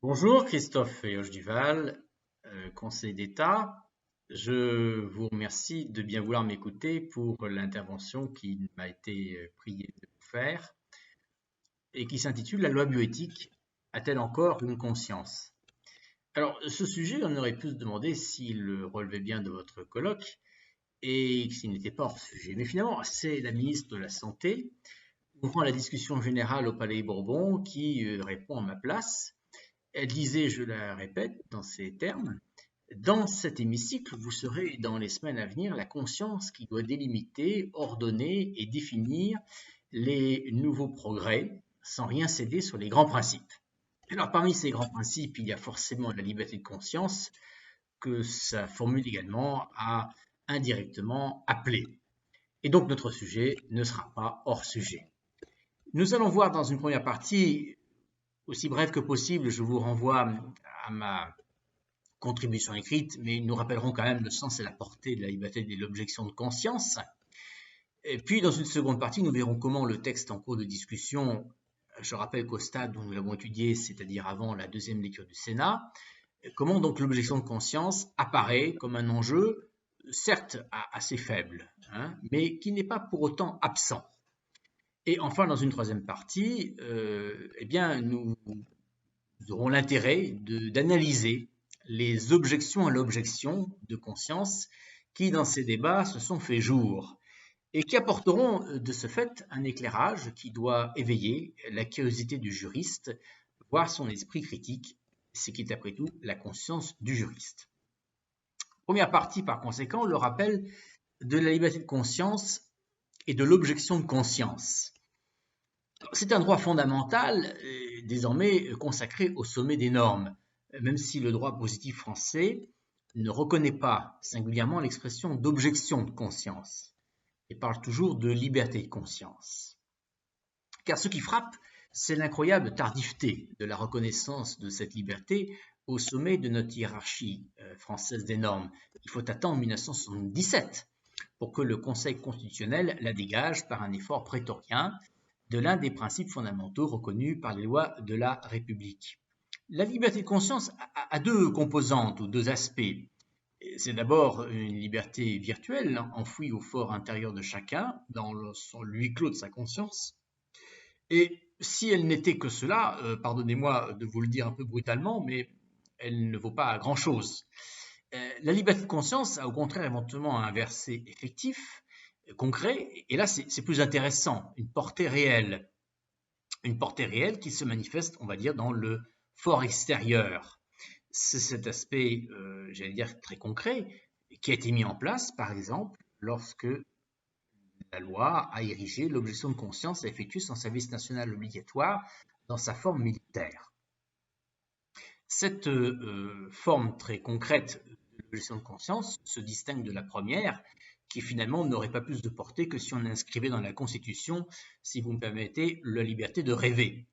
Bonjour, Christophe Duval, conseiller d'État. Je vous remercie de bien vouloir m'écouter pour l'intervention qui m'a été priée de vous faire et qui s'intitule La loi bioéthique a-t-elle encore une conscience? Alors, ce sujet, on aurait pu se demander s'il relevait bien de votre colloque et s'il n'était pas hors sujet. Mais finalement, c'est la ministre de la Santé, ouvrant la discussion générale au Palais Bourbon, qui répond à ma place. Elle disait, je la répète dans ces termes, dans cet hémicycle, vous serez dans les semaines à venir la conscience qui doit délimiter, ordonner et définir les nouveaux progrès sans rien céder sur les grands principes. Alors parmi ces grands principes, il y a forcément la liberté de conscience que sa formule également a indirectement appelée. Et donc notre sujet ne sera pas hors sujet. Nous allons voir dans une première partie, aussi brève que possible, je vous renvoie à ma contribution écrite, mais nous rappellerons quand même le sens et la portée de la liberté et de l'objection de conscience. Et puis, dans une seconde partie, nous verrons comment le texte en cours de discussion, je rappelle qu'au stade où nous l'avons étudié, c'est-à-dire avant la deuxième lecture du Sénat, comment donc l'objection de conscience apparaît comme un enjeu, certes assez faible, mais qui n'est pas pour autant absent. Et enfin, dans une troisième partie, eh bien, nous aurons l'intérêt d'analyser les objections à l'objection de conscience qui, dans ces débats, se sont fait jour et qui apporteront de ce fait un éclairage qui doit éveiller la curiosité du juriste, voire son esprit critique, ce qui est après tout la conscience du juriste. Première partie, par conséquent, le rappel de la liberté de conscience et de l'objection de conscience. C'est un droit fondamental, désormais consacré au sommet des normes, même si le droit positif français ne reconnaît pas singulièrement l'expression d'objection de conscience et parle toujours de liberté de conscience. Car ce qui frappe, c'est l'incroyable tardiveté de la reconnaissance de cette liberté au sommet de notre hiérarchie française des normes. Il faut attendre 1977 pour que le Conseil constitutionnel la dégage par un effort prétorien de l'un des principes fondamentaux reconnus par les lois de la République. La liberté de conscience a deux composantes ou deux aspects. C'est d'abord une liberté virtuelle, enfouie au fort intérieur de chacun, dans le huis clos de sa conscience. Et si elle n'était que cela, pardonnez-moi de vous le dire un peu brutalement, mais elle ne vaut pas grand-chose. La liberté de conscience a au contraire éventuellement un verset effectif, concret, et là c'est plus intéressant, une portée réelle. Une portée réelle qui se manifeste, on va dire, dans le fort extérieur. C'est cet aspect, j'allais dire, très concret, qui a été mis en place, par exemple, lorsque la loi a érigé l'objection de conscience à effectuer son service national obligatoire dans sa forme militaire. Cette forme très concrète de l'objection de conscience se distingue de la première, qui finalement n'aurait pas plus de portée que si on inscrivait dans la Constitution, si vous me permettez, la liberté de rêver.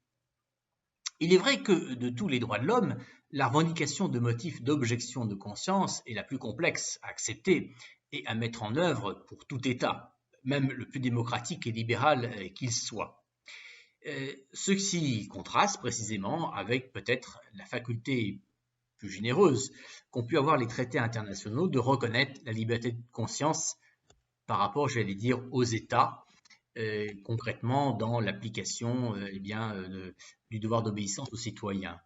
Il est vrai que de tous les droits de l'homme, la revendication de motifs d'objection de conscience est la plus complexe à accepter et à mettre en œuvre pour tout État, même le plus démocratique et libéral qu'il soit. Ceci contraste précisément avec peut-être la faculté plus généreuse qu'ont pu avoir les traités internationaux de reconnaître la liberté de conscience par rapport, j'allais dire, aux États, concrètement dans l'application du devoir d'obéissance aux citoyens.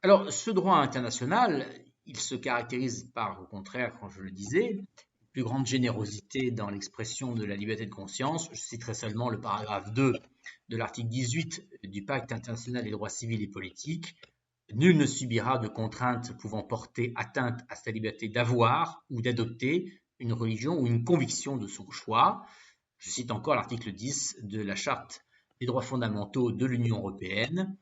Alors, ce droit international, il se caractérise par, au contraire, quand je le disais, une plus grande générosité dans l'expression de la liberté de conscience. Je citerai seulement le paragraphe 2 de l'article 18 du Pacte international des droits civils et politiques. Nul ne subira de contraintes pouvant porter atteinte à sa liberté d'avoir ou d'adopter une religion ou une conviction de son choix. Je cite encore l'article 10 de la Charte des droits fondamentaux de l'Union européenne,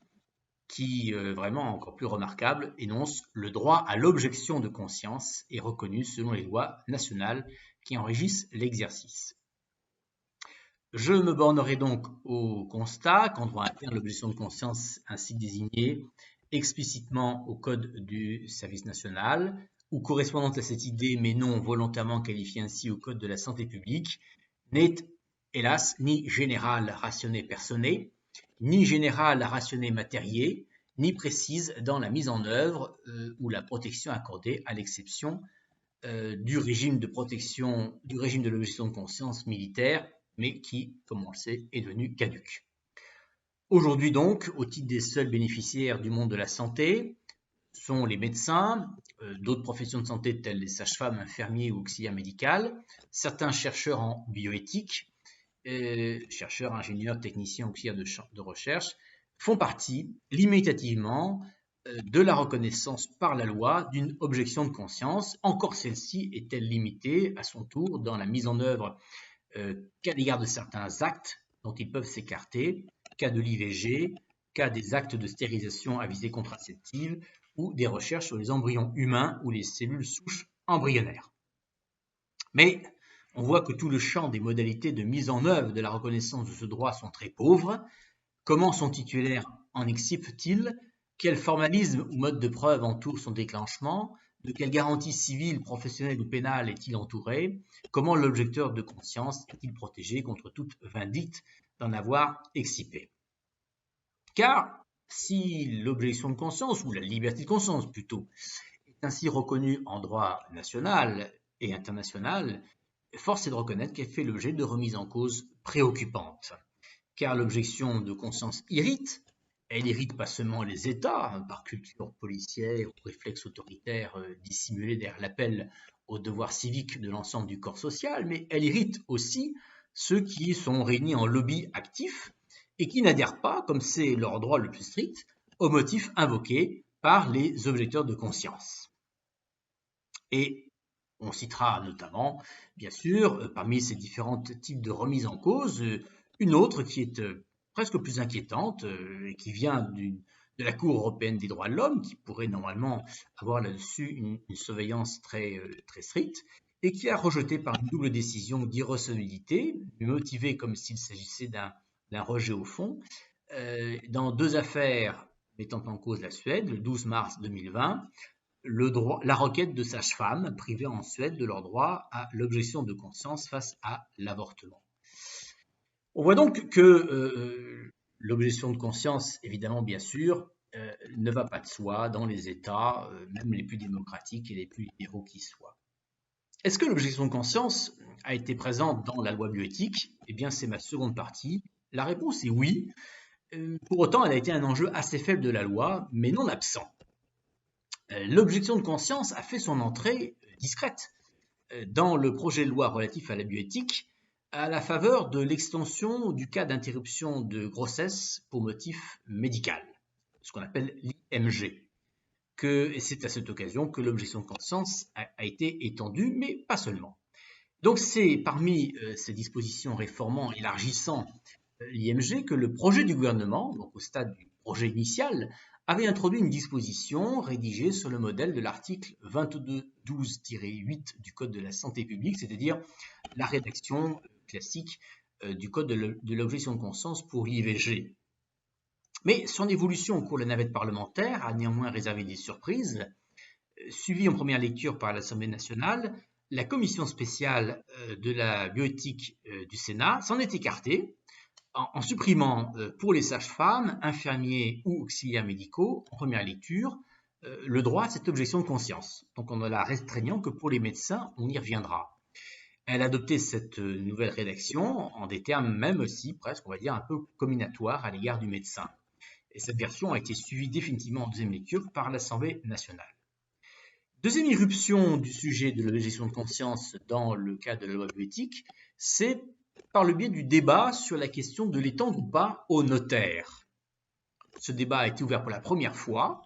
qui, vraiment encore plus remarquable, énonce le droit à l'objection de conscience est reconnu selon les lois nationales qui en régissent l'exercice. Je me bornerai donc au constat qu'en droit interne, l'objection de conscience ainsi désignée explicitement au Code du service national, ou correspondante à cette idée mais non volontairement qualifiée ainsi au Code de la santé publique, n'est hélas ni général rationné personné, ni général rationné matérié, ni précise dans la mise en œuvre ou la protection accordée, à l'exception du régime de protection, du régime de l'objection de conscience militaire, mais qui, comme on le sait, est devenu caduc. Aujourd'hui donc, au titre des seuls bénéficiaires du monde de la santé, sont les médecins, d'autres professions de santé telles les sages-femmes, infirmiers ou auxiliaires médicales, certains chercheurs en bioéthique, chercheurs, ingénieurs, techniciens, auxiliaires de recherche, font partie limitativement de la reconnaissance par la loi d'une objection de conscience. Encore celle-ci est-elle limitée à son tour dans la mise en œuvre qu'à l'égard de certains actes dont ils peuvent s'écarter, cas de l'IVG, cas des actes de stérilisation à visée contraceptive ou des recherches sur les embryons humains ou les cellules souches embryonnaires. Mais on voit que tout le champ des modalités de mise en œuvre de la reconnaissance de ce droit sont très pauvres. Comment son titulaire en excipe-t-il? Quel formalisme ou mode de preuve entoure son déclenchement? De quelles garanties civiles, professionnelles ou pénales est-il entouré? Comment l'objecteur de conscience est-il protégé contre toute vindicte d'en avoir excipé? Car si l'objection de conscience, ou la liberté de conscience plutôt, est ainsi reconnue en droit national et international, force est de reconnaître qu'elle fait l'objet de remises en cause préoccupantes. Car l'objection de conscience irrite, elle irrite pas seulement les États, par culture policière ou réflexe autoritaire dissimulé derrière l'appel au devoir civique de l'ensemble du corps social, mais elle irrite aussi ceux qui sont réunis en lobby actif et qui n'adhèrent pas, comme c'est leur droit le plus strict, aux motifs invoqués par les objecteurs de conscience. Et on citera notamment, bien sûr, parmi ces différents types de remises en cause, une autre qui est presque plus inquiétante, et qui vient de la Cour européenne des droits de l'homme, qui pourrait normalement avoir là-dessus une surveillance très stricte, et qui a rejeté par une double décision d'irrecevabilité, motivée comme s'il s'agissait d'un rejet au fond, dans deux affaires mettant en cause la Suède, le 12 mars 2020, la requête de sages-femmes privées en Suède de leur droit à l'objection de conscience face à l'avortement. On voit donc que l'objection de conscience, évidemment, bien sûr, ne va pas de soi dans les États, même les plus démocratiques et les plus libéraux qui soient. Est-ce que l'objection de conscience a été présente dans la loi bioéthique? Eh bien, c'est ma seconde partie. La réponse est oui. Pour autant, elle a été un enjeu assez faible de la loi, mais non absent. L'objection de conscience a fait son entrée discrète dans le projet de loi relatif à la bioéthique à la faveur de l'extension du cas d'interruption de grossesse pour motif médical, ce qu'on appelle l'IMG. Et c'est à cette occasion que l'objection de conscience a été étendue, mais pas seulement. Donc c'est parmi ces dispositions réformant, élargissant l'IMG que le projet du gouvernement, donc au stade du projet initial, avait introduit une disposition rédigée sur le modèle de l'article 2212-8 du Code de la santé publique, c'est-à-dire la rédaction classique du Code de l'objection de conscience pour l'IVG. Mais son évolution au cours de la navette parlementaire a néanmoins réservé des surprises. Suivie en première lecture par l'Assemblée nationale, la commission spéciale de la bioéthique du Sénat s'en est écartée en supprimant pour les sages-femmes, infirmiers ou auxiliaires médicaux, en première lecture, le droit à cette objection de conscience. Donc on ne la restreignant que pour les médecins, on y reviendra. Elle a adopté cette nouvelle rédaction en des termes même aussi presque, on va dire, un peu comminatoires à l'égard du médecin. Et cette version a été suivie définitivement en deuxième lecture par l'Assemblée nationale. Deuxième irruption du sujet de l'objection de conscience dans le cadre de la loi bioéthique, c'est par le biais du débat sur la question de l'étendre ou pas aux notaires. Ce débat a été ouvert pour la première fois,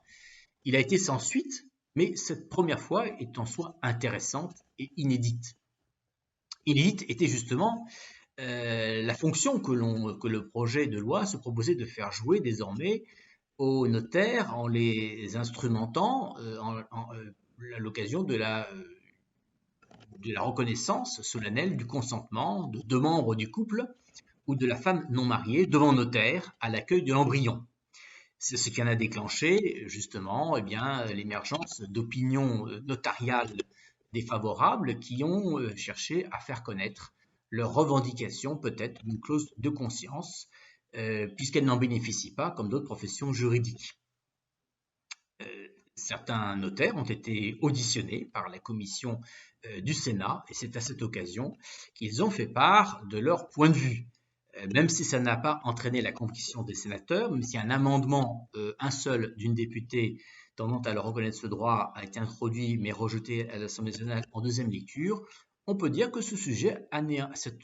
il a été sans suite, mais cette première fois est en soi intéressante et inédite. Inédite était justement la fonction que le projet de loi se proposait de faire jouer désormais aux notaires en les instrumentant à l'occasion de la reconnaissance solennelle du consentement de deux membres du couple ou de la femme non mariée devant notaire à l'accueil de l'embryon. C'est ce qui en a déclenché justement l'émergence d'opinions notariales défavorables qui ont cherché à faire connaître leur revendication peut-être d'une clause de conscience puisqu'elles n'en bénéficient pas comme d'autres professions juridiques. certains notaires ont été auditionnés par la commission du Sénat, et c'est à cette occasion qu'ils ont fait part de leur point de vue. Même si ça n'a pas entraîné la conviction des sénateurs, même si un amendement, un seul, d'une députée tendant à leur reconnaître ce droit a été introduit mais rejeté à l'Assemblée nationale en deuxième lecture, on peut dire que ce sujet, cette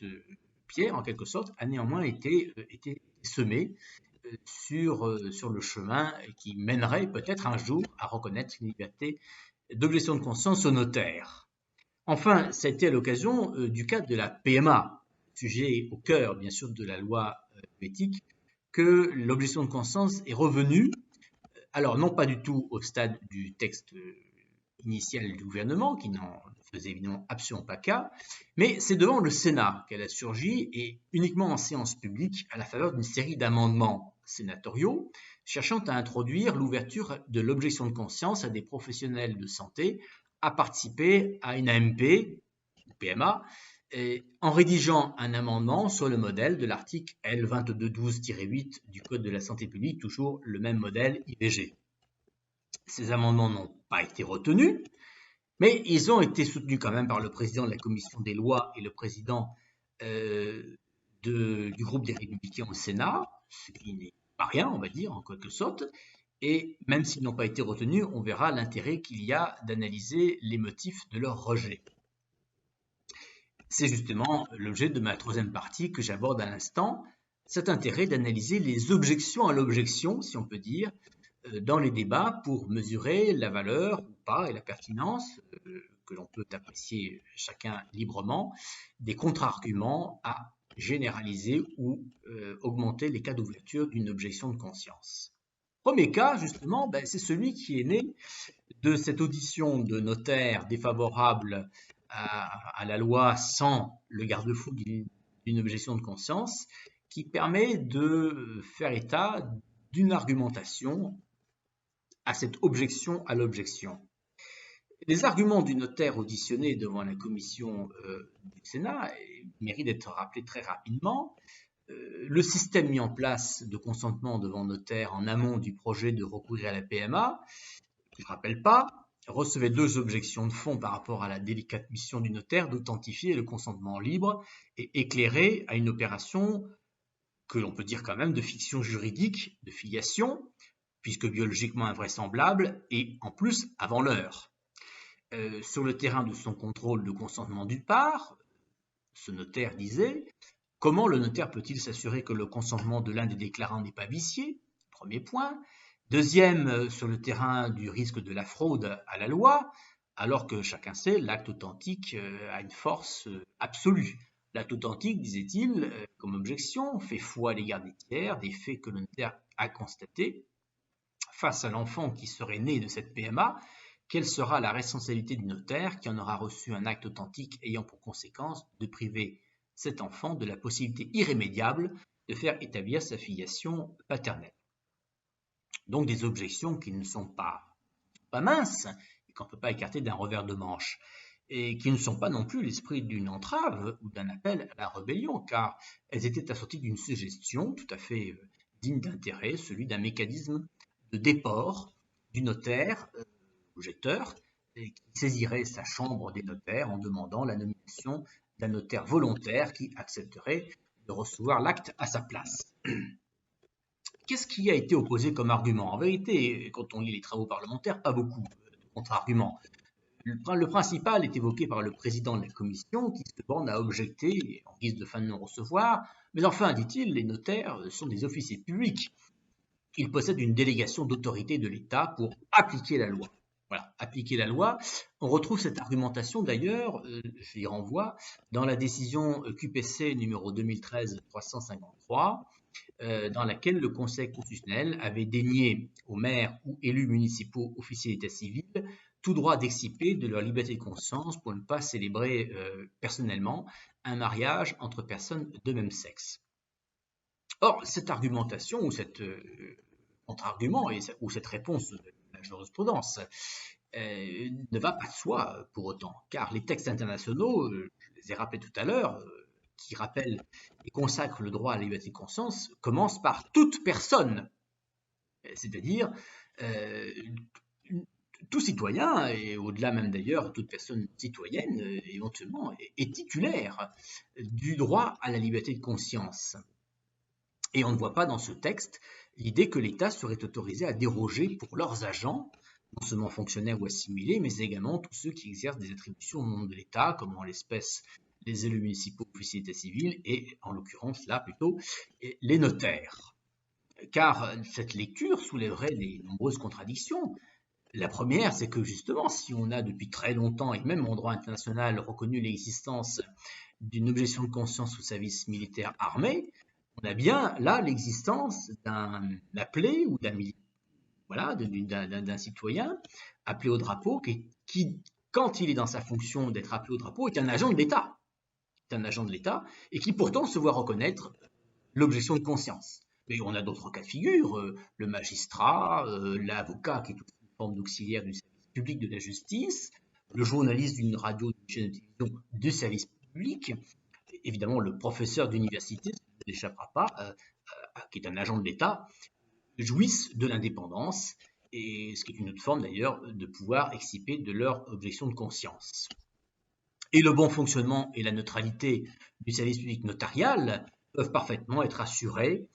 pierre en quelque sorte, a néanmoins été semée sur le chemin qui mènerait peut-être un jour à reconnaître une liberté d'objection de conscience aux notaires. Enfin, ça a été à l'occasion du cas de la PMA, sujet au cœur bien sûr de la loi éthique, que l'objection de conscience est revenue, alors non pas du tout au stade du texte initial du gouvernement, qui n'en faisait évidemment absolument pas cas, mais c'est devant le Sénat qu'elle a surgi, et uniquement en séance publique à la faveur d'une série d'amendements sénatoriaux cherchant à introduire l'ouverture de l'objection de conscience à des professionnels de santé à participer à une AMP, ou PMA, en rédigeant un amendement sur le modèle de l'article L2212-8 du Code de la santé publique, toujours le même modèle IVG. Ces amendements n'ont pas été retenus, mais ils ont été soutenus quand même par le président de la commission des lois et le président du groupe des Républicains au Sénat, ce qui n'est pas rien, on va dire, en quelque sorte. Et même s'ils n'ont pas été retenus, on verra l'intérêt qu'il y a d'analyser les motifs de leur rejet. C'est justement l'objet de ma troisième partie que j'aborde à l'instant, cet intérêt d'analyser les objections à l'objection, si on peut dire, dans les débats pour mesurer la valeur ou pas et la pertinence, que l'on peut apprécier chacun librement, des contre-arguments à généraliser ou augmenter les cas d'ouverture d'une objection de conscience. Premier cas, justement, c'est celui qui est né de cette audition de notaires défavorables à la loi sans le garde-fou d'une objection de conscience, qui permet de faire état d'une argumentation à cette objection à l'objection. Les arguments du notaire auditionné devant la commission du Sénat méritent d'être rappelés très rapidement. Le système mis en place de consentement devant notaire en amont du projet de recourir à la PMA, je ne rappelle pas, recevait deux objections de fond par rapport à la délicate mission du notaire d'authentifier le consentement libre et éclairé à une opération que l'on peut dire quand même de fiction juridique, de filiation, puisque biologiquement invraisemblable et en plus avant l'heure. Sur le terrain de son contrôle de consentement d'une part, ce notaire disait « Comment le notaire peut-il s'assurer que le consentement de l'un des déclarants n'est pas vicié ?» Premier point. Deuxième, sur le terrain du risque de la fraude à la loi, alors que chacun sait, l'acte authentique a une force absolue. L'acte authentique, disait-il, comme objection, fait foi à l'égard des tiers, des faits que le notaire a constatés. Face à l'enfant qui serait né de cette PMA, quelle sera la responsabilité du notaire qui en aura reçu un acte authentique ayant pour conséquence de priver cet enfant de la possibilité irrémédiable de faire établir sa filiation paternelle? Donc des objections qui ne sont pas minces et qu'on ne peut pas écarter d'un revers de manche, et qui ne sont pas non plus l'esprit d'une entrave ou d'un appel à la rébellion, car elles étaient assorties d'une suggestion tout à fait digne d'intérêt, celui d'un mécanisme de déport du notaire objecteur qui saisirait sa chambre des notaires en demandant la nomination d'un notaire volontaire qui accepterait de recevoir l'acte à sa place. Qu'est-ce qui a été opposé comme argument? En vérité, quand on lit les travaux parlementaires, pas beaucoup de contre-arguments. Le principal est évoqué par le président de la commission qui se borne à objecter en guise de fin de non-recevoir. Mais enfin, dit-il, les notaires sont des officiers publics. Ils possèdent une délégation d'autorité de l'État pour appliquer la loi. Voilà, appliquer la loi. On retrouve cette argumentation d'ailleurs, je y renvoie, dans la décision QPC numéro 2013-353, dans laquelle le Conseil constitutionnel avait dénié aux maires ou élus municipaux officiers d'état civil tout droit d'exciper de leur liberté de conscience pour ne pas célébrer personnellement un mariage entre personnes de même sexe. Or, cette argumentation ou cet contre-argument ou cette réponse de la jurisprudence ne va pas de soi pour autant, car les textes internationaux, je les ai rappelés tout à l'heure, qui rappellent et consacrent le droit à la liberté de conscience, commencent par toute personne, c'est-à-dire tout citoyen, et au-delà même d'ailleurs, toute personne citoyenne, éventuellement, est titulaire du droit à la liberté de conscience. Et on ne voit pas dans ce texte l'idée que l'État serait autorisé à déroger pour leurs agents, non seulement fonctionnaires ou assimilés, mais également tous ceux qui exercent des attributions au nom de l'État, comme en l'espèce les élus municipaux, officiers d'état civil, et en l'occurrence là plutôt les notaires. Car cette lecture soulèverait des nombreuses contradictions. La première, c'est que justement, si on a depuis très longtemps, et même en droit international, reconnu l'existence d'une objection de conscience au service militaire armé, on a bien là l'existence d'un appelé ou d'un citoyen appelé au drapeau qui, quand il est dans sa fonction d'être appelé au drapeau, est un agent de l'État. Est un agent de l'État et qui pourtant se voit reconnaître l'objection de conscience. Mais on a d'autres cas de figure, le magistrat, l'avocat qui est toute une forme d'auxiliaire du service public de la justice, le journaliste d'une radio, d'une chaîne de télévision du service public, évidemment le professeur d'université, ça ne l'échappera pas, qui est un agent de l'État, jouissent de l'indépendance, et ce qui est une autre forme d'ailleurs de pouvoir exciper de leur objection de conscience. Et le bon fonctionnement et la neutralité du service public notarial peuvent parfaitement être assurés,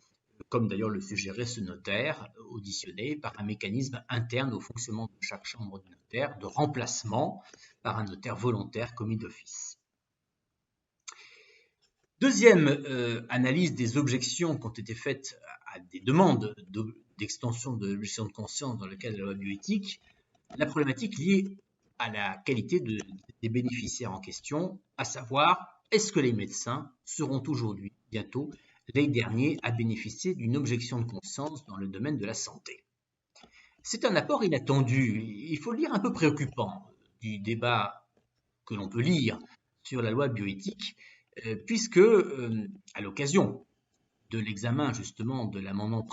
comme d'ailleurs le suggérait ce notaire auditionné, par un mécanisme interne au fonctionnement de chaque chambre de notaire de remplacement par un notaire volontaire commis d'office. Deuxième analyse des objections qui ont été faites à des demandes d'extension de l'objection de conscience dans le cadre de la loi bioéthique, la problématique liée à la qualité des bénéficiaires en question, à savoir, est-ce que les médecins seront aujourd'hui, bientôt, les derniers à bénéficier d'une objection de conscience dans le domaine de la santé? C'est un apport inattendu, il faut le dire un peu préoccupant, du débat que l'on peut lire sur la loi bioéthique, puisque, à l'occasion de l'examen justement de l'amendement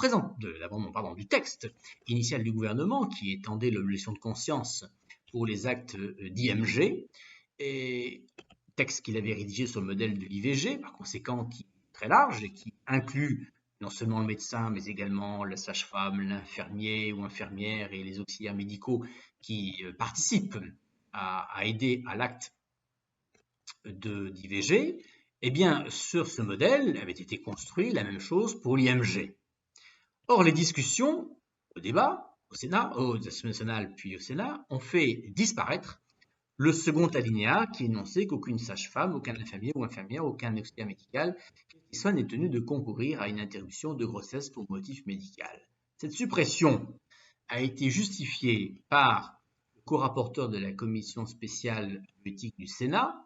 du texte initial du gouvernement qui étendait l'objection de conscience pour les actes d'IMG, et texte qu'il avait rédigé sur le modèle de l'IVG, par conséquent qui est très large et qui inclut non seulement le médecin, mais également la sage-femme, l'infirmier ou infirmière et les auxiliaires médicaux qui participent à aider à l'acte d'IVG, eh bien, sur ce modèle avait été construit la même chose pour l'IMG. Or, les discussions, au débat, au Sénat, aux Assemblées nationales puis au Sénat, ont fait disparaître le second alinéa qui énonçait qu'aucune sage-femme, aucun infirmier ou infirmière, aucun auxiliaire médical qui soit n'est tenu de concourir à une interruption de grossesse pour motif médical. Cette suppression a été justifiée par le co-rapporteur de la commission spéciale bioéthique du Sénat,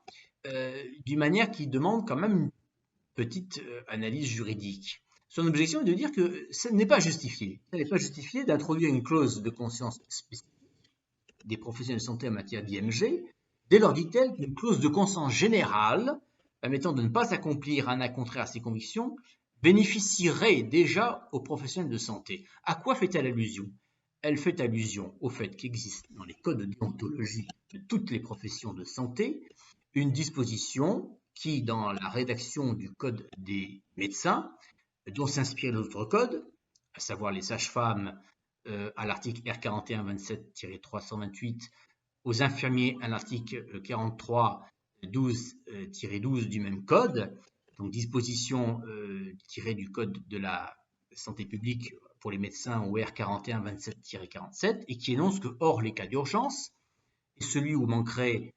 d'une manière qui demande quand même une petite analyse juridique. Son objection est de dire que ce n'est pas justifié. Ce n'est pas justifié d'introduire une clause de conscience spécifique des professionnels de santé en matière d'IMG, dès lors, dit-elle, qu'une clause de conscience générale permettant de ne pas accomplir un acte contraire à ses convictions bénéficierait déjà aux professionnels de santé. À quoi fait-elle allusion? Elle fait allusion au fait qu'existe dans les codes de déontologie de toutes les professions de santé une disposition qui, dans la rédaction du code des médecins, dont s'inspirent d'autres codes, à savoir les sages-femmes à l'article R4127-328, aux infirmiers à l'article 43-12-12 du même code, donc disposition tirée du code de la santé publique pour les médecins au R4127-47, et qui énonce que, hors les cas d'urgence, et celui où il manquerait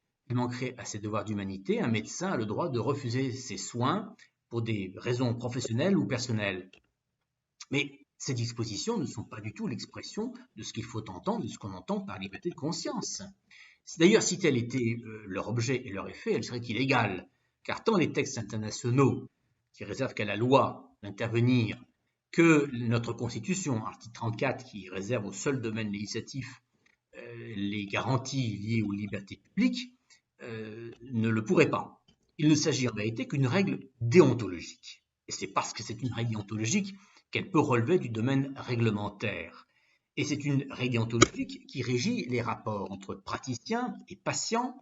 à ses devoirs d'humanité, un médecin a le droit de refuser ses soins pour des raisons professionnelles ou personnelles. Mais ces dispositions ne sont pas du tout l'expression de ce qu'il faut entendre, de ce qu'on entend par liberté de conscience. D'ailleurs, si tel était leur objet et leur effet, elles seraient illégales, car tant les textes internationaux qui réservent qu'à la loi d'intervenir, que notre Constitution, article 34, qui réserve au seul domaine législatif les garanties liées aux libertés publiques, ne le pourrait pas. Il ne s'agit en vérité qu'une règle déontologique. Et c'est parce que c'est une règle déontologique qu'elle peut relever du domaine réglementaire. Et c'est une règle déontologique qui régit les rapports entre praticiens et patients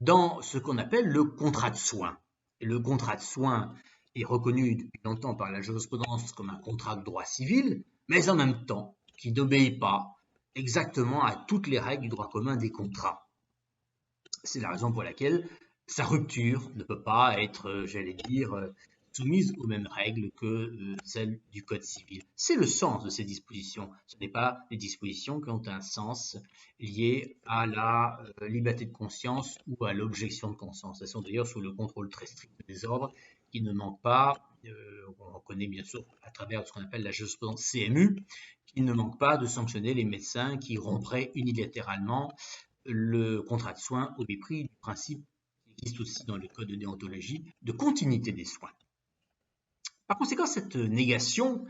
dans ce qu'on appelle le contrat de soins. Et le contrat de soins est reconnu depuis longtemps par la jurisprudence comme un contrat de droit civil, mais en même temps qui n'obéit pas exactement à toutes les règles du droit commun des contrats. C'est la raison pour laquelle sa rupture ne peut pas être, j'allais dire, soumise aux mêmes règles que celles du Code civil. C'est le sens de ces dispositions. Ce n'est pas des dispositions qui ont un sens lié à la liberté de conscience ou à l'objection de conscience. Elles sont d'ailleurs sous le contrôle très strict des ordres qui ne manquent pas, on connaît bien sûr à travers ce qu'on appelle la jurisprudence CMU, qui ne manque pas de sanctionner les médecins qui rompraient unilatéralement le contrat de soins au mépris du principe qui existe aussi dans le code de déontologie de continuité des soins. Par conséquent, cette négation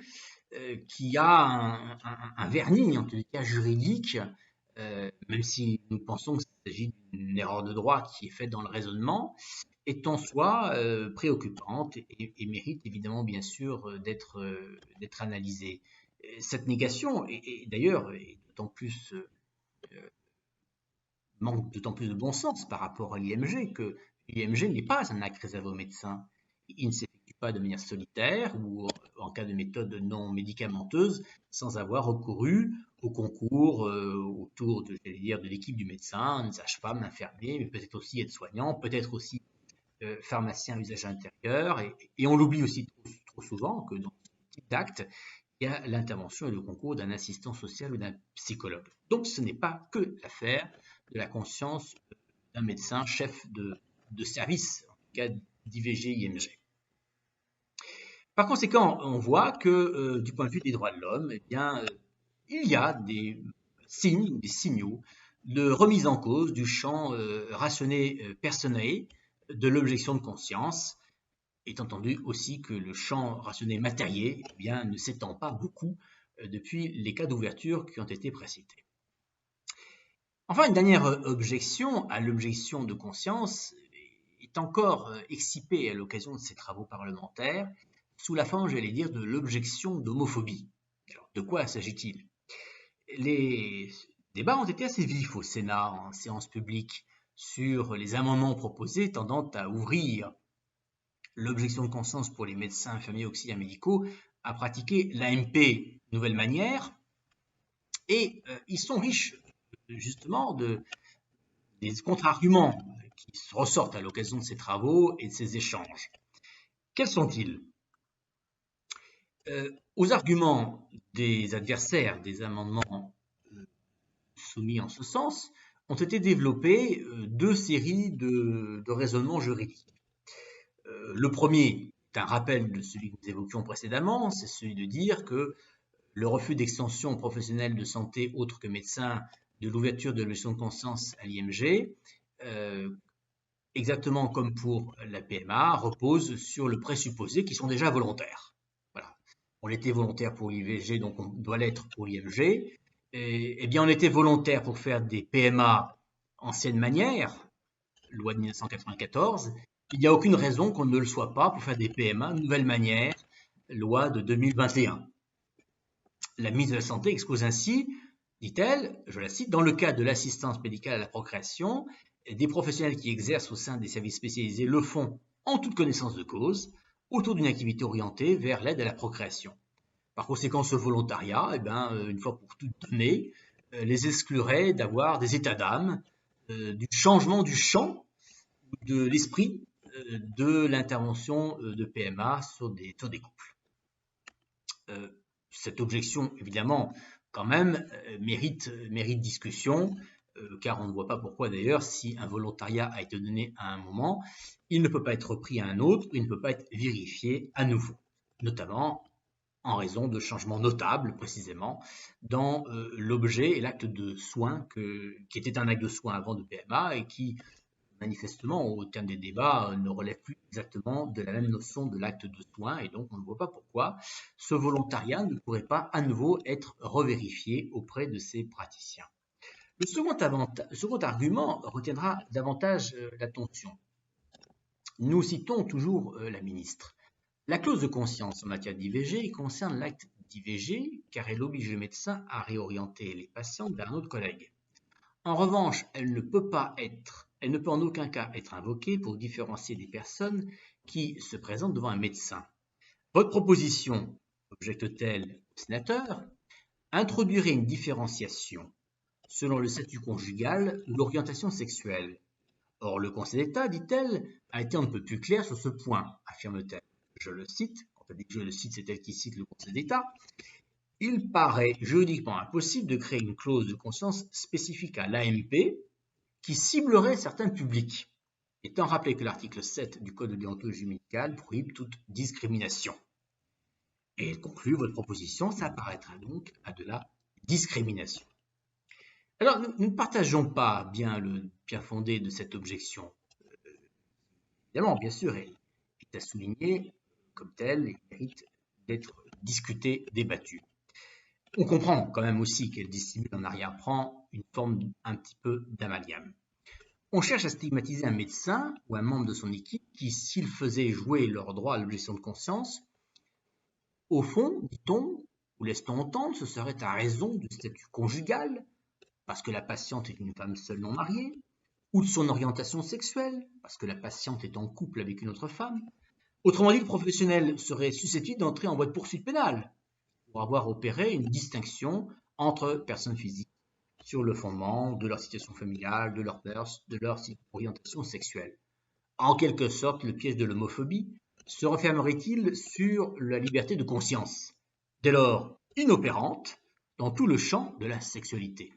qui a un vernis, en tout cas juridique, même si nous pensons qu'il s'agit d'une erreur de droit qui est faite dans le raisonnement, est en soi préoccupante et mérite évidemment bien sûr d'être analysée. Cette négation, et d'ailleurs, est d'autant plus manque d'autant plus de bon sens par rapport à l'IMG que l'IMG n'est pas un acte réservé aux médecins. Il ne s'effectue pas de manière solitaire ou en cas de méthode non médicamenteuse sans avoir recouru au concours autour de l'équipe du médecin, une sage-femme, infirmier, mais peut-être aussi aide-soignant, peut-être aussi pharmacien à usage intérieur. Et on l'oublie aussi trop souvent que dans ce type d'acte, il y a l'intervention et le concours d'un assistant social ou d'un psychologue. Donc ce n'est pas que l'affaire de la conscience d'un médecin chef de service, en tout cas d'IVG-IMG. Par conséquent, on voit que du point de vue des droits de l'homme, eh bien, il y a des signes, des signaux de remise en cause du champ rationné personnel de l'objection de conscience, étant entendu aussi que le champ rationné matériel eh bien, ne s'étend pas beaucoup depuis les cas d'ouverture qui ont été précités. Enfin, une dernière objection à l'objection de conscience est encore excipée à l'occasion de ces travaux parlementaires sous la forme, j'allais dire, de l'objection d'homophobie. Alors, de quoi s'agit-il? Les débats ont été assez vifs au Sénat en séance publique sur les amendements proposés tendant à ouvrir l'objection de conscience pour les médecins, infirmiers, auxiliaires médicaux à pratiquer l'AMP nouvelle manière. Et ils sont riches justement des contre-arguments qui ressortent à l'occasion de ces travaux et de ces échanges. Quels sont-ils? Aux arguments des adversaires des amendements soumis en ce sens, ont été développées deux séries de raisonnements juridiques. Le premier est un rappel de celui que nous évoquions précédemment, c'est celui de dire que le refus d'extension aux professionnels de santé autres que médecins de l'ouverture de l'objection de conscience à l'IMG, exactement comme pour la PMA, repose sur le présupposé qu'ils sont déjà volontaires. Voilà. On était volontaire pour l'IVG, donc on doit l'être pour l'IMG. Eh bien, on était volontaire pour faire des PMA ancienne manière, loi de 1994. Il n'y a aucune raison qu'on ne le soit pas pour faire des PMA nouvelle manière, loi de 2021. La ministre de la Santé expose ainsi, dit-elle, je la cite, dans le cadre de l'assistance médicale à la procréation, des professionnels qui exercent au sein des services spécialisés le font en toute connaissance de cause, autour d'une activité orientée vers l'aide à la procréation. Par conséquent, ce volontariat, eh bien, une fois pour toutes données, les exclurait d'avoir des états d'âme, du changement du champ, de l'esprit de l'intervention de PMA sur des couples. Cette objection, évidemment, quand même, mérite discussion, car on ne voit pas pourquoi d'ailleurs, si un volontariat a été donné à un moment, il ne peut pas être repris à un autre, il ne peut pas être vérifié à nouveau, notamment en raison de changements notables, précisément, dans l'objet et l'acte de soin qui était un acte de soin avant de PMA et qui, manifestement, au terme des débats, ne relève plus exactement de la même notion de l'acte de soin, et donc on ne voit pas pourquoi ce volontariat ne pourrait pas à nouveau être revérifié auprès de ces praticiens. Le second argument retiendra davantage l'attention. Nous citons toujours la ministre. La clause de conscience en matière d'IVG concerne l'acte d'IVG car elle oblige le médecin à réorienter les patients vers un autre collègue. En revanche, elle ne peut en aucun cas être invoquée pour différencier des personnes qui se présentent devant un médecin. Votre proposition, objecte-t-elle au sénateur, introduirait une différenciation selon le statut conjugal ou l'orientation sexuelle. Or, le Conseil d'État, dit-elle, a été un peu plus clair sur ce point, affirme-t-elle. Je le cite, quand elle dit que je le cite, c'est elle qui cite le Conseil d'État. Il paraît juridiquement impossible de créer une clause de conscience spécifique à l'AMP qui ciblerait certains publics, étant rappelé que l'article 7 du Code de déontologie médicale prohibe toute discrimination. Et elle conclut, votre proposition s'apparaîtra donc à de la discrimination. Alors, nous ne partageons pas bien le bien fondé de cette objection. Évidemment, bien sûr, elle est à souligner comme telle et mérite d'être discutée, débattue. On comprend quand même aussi qu'elle dissimule en arrière-plan une forme un petit peu d'amalgame. On cherche à stigmatiser un médecin ou un membre de son équipe qui, s'il faisait jouer leur droit à l'objection de conscience, au fond, dit-on, ou laisse-t-on entendre, ce serait à raison du statut conjugal, parce que la patiente est une femme seule non mariée, ou de son orientation sexuelle, parce que la patiente est en couple avec une autre femme. Autrement dit, le professionnel serait susceptible d'entrer en voie de poursuite pénale pour avoir opéré une distinction entre personnes physiques sur le fondement de leur situation familiale, de leur orientation sexuelle. En quelque sorte, le piège de l'homophobie se refermerait-il sur la liberté de conscience, dès lors inopérante dans tout le champ de la sexualité.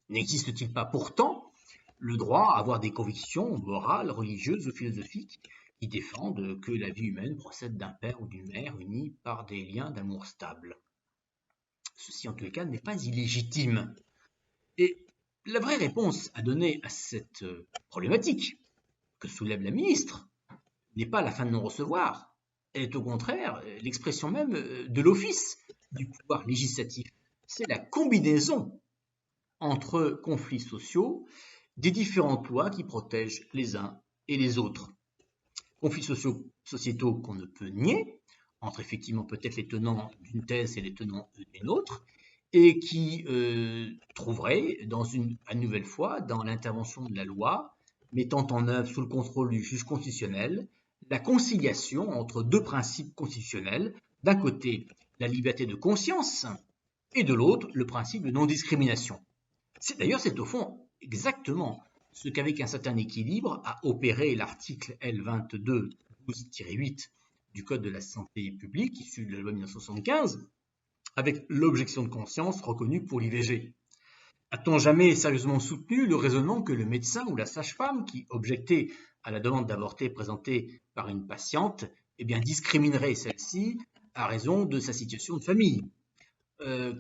N'existe-t-il pas pourtant le droit à avoir des convictions morales, religieuses ou philosophiques qui défendent que la vie humaine procède d'un père ou d'une mère unis par des liens d'amour stables? Ceci, en tous les cas, n'est pas illégitime. Et la vraie réponse à donner à cette problématique que soulève la ministre n'est pas la fin de non-recevoir, elle est au contraire l'expression même de l'office du pouvoir législatif. C'est la combinaison entre conflits sociaux des différentes lois qui protègent les uns et les autres. Conflits sociétaux qu'on ne peut nier, entre effectivement peut-être les tenants d'une thèse et les tenants d'une autre, et qui trouverait, à nouvelle fois, dans l'intervention de la loi, mettant en œuvre sous le contrôle du juge constitutionnel, la conciliation entre deux principes constitutionnels, d'un côté la liberté de conscience, et de l'autre le principe de non-discrimination. D'ailleurs, c'est au fond exactement ce qu'avec un certain équilibre a opéré l'article L22-12-8 du Code de la santé publique, issu de la loi 1975, avec l'objection de conscience reconnue pour l'IVG. A-t-on jamais sérieusement soutenu le raisonnement que le médecin ou la sage-femme qui objectait à la demande d'avorter présentée par une patiente, discriminerait celle-ci à raison de sa situation de famille,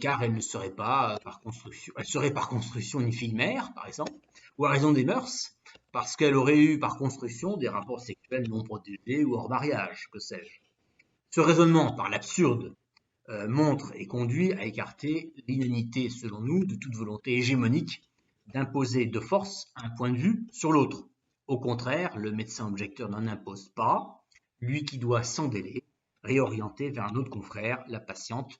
car elle ne serait pas par construction une fille mère, par exemple, ou à raison des mœurs, parce qu'elle aurait eu par construction des rapports sexuels non protégés ou hors mariage, que sais-je. Ce raisonnement, par l'absurde, montre et conduit à écarter l'inanité, selon nous, de toute volonté hégémonique d'imposer de force un point de vue sur l'autre. Au contraire, le médecin objecteur n'en impose pas, lui qui doit sans délai réorienter vers un autre confrère la patiente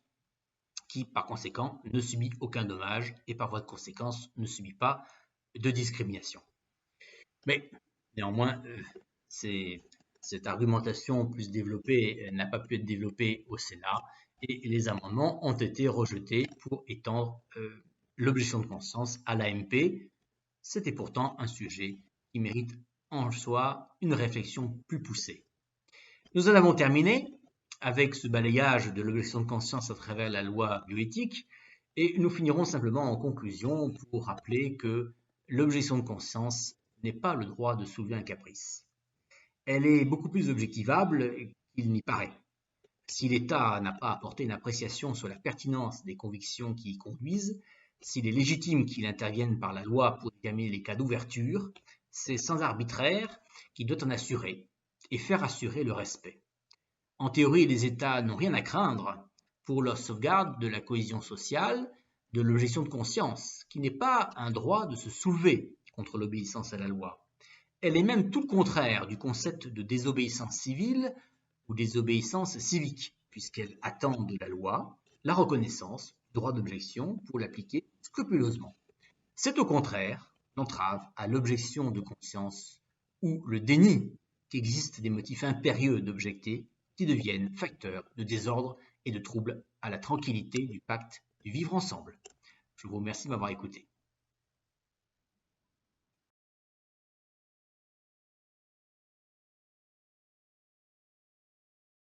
qui, par conséquent, ne subit aucun dommage et par voie de conséquence ne subit pas de discrimination. Mais néanmoins, cette argumentation plus développée n'a pas pu être développée au Sénat et les amendements ont été rejetés pour étendre l'objection de conscience à l'AMP. C'était pourtant un sujet qui mérite en soi une réflexion plus poussée. Nous en avons terminé avec ce balayage de l'objection de conscience à travers la loi bioéthique et nous finirons simplement en conclusion pour rappeler que l'objection de conscience n'est pas le droit de soulever un caprice. Elle est beaucoup plus objectivable qu'il n'y paraît. Si l'État n'a pas apporté une appréciation sur la pertinence des convictions qui y conduisent, s'il est légitime qu'il intervienne par la loi pour déterminer les cas d'ouverture, c'est sans arbitraire qu'il doit en assurer et faire assurer le respect. En théorie, les États n'ont rien à craindre pour leur sauvegarde de la cohésion sociale, de l'objection de conscience, qui n'est pas un droit de se soulever contre l'obéissance à la loi. Elle est même tout le contraire du concept de désobéissance civile ou désobéissance civique, puisqu'elle attend de la loi la reconnaissance du droit d'objection pour l'appliquer scrupuleusement. C'est au contraire l'entrave à l'objection de conscience ou le déni qu'existent des motifs impérieux d'objecter qui deviennent facteurs de désordre et de troubles à la tranquillité du pacte du vivre ensemble. Je vous remercie de m'avoir écouté.